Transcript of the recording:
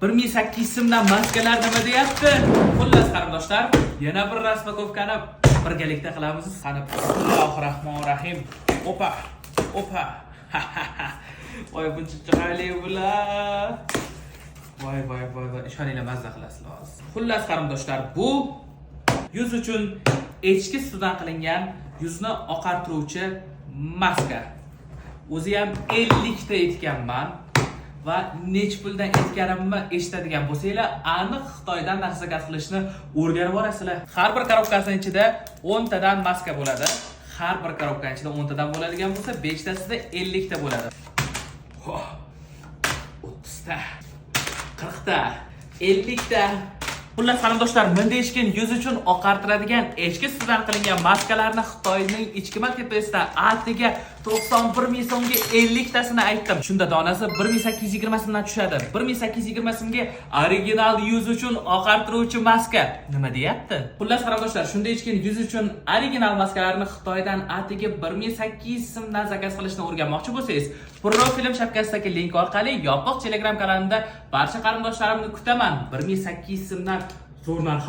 1800 so'mdan maskalar nima deyapti? Xullas qarindoshlar, yana bir raspakovkani birgalikda qilamiz. Qani Bismillahirrohmanirrohim. Opa. Voy buncha chiroyli bular. Voy. Ishoninglar mazza qilasiz hozir. Xullas qarindoshlar, bu yuz uchun echki sutidan qilingan yuzni oqartiruvchi maska. O'zi ham 50 ta aytganman. Va nech puldan aytganimni eshitadigan bo'lsanglar, aniq Xitoydan narsa qilishni o'rganib olasizlar. Har bir korobkasining ichida 10 tadan maska bo'ladi. Har bir korobkaning ichida 10 tadan bo'ladigan bo'lsa, 5 tasida 50 ta bo'ladi. 30 ta, 40 ta, 50 ta. Xullas qarindoshlar, mindeshkin yuz uchun oqartiradigan echki sutidan qilingan maskalarni Xitoyning ichki marketplace'da atiga 91 ming so'mga 50 tasini aytdim. Shunda donasi 1820 so'mdan tushadi. 1820 so'mga original yuz uchun oqartiruvchi maska. Nima deyapti? Xullas qarindoshlar, shunda echkin yuz uchun original maskalarni Xitoydan atiga 1800 so'mdan zakaz qilishni o'rganmoqchi bo'lsangiz, profilim shapkasidagi link orqali yopiq Telegram kanalimda barcha qarindoshlarimni kutaman. 1800 so'mdan zo'r narx.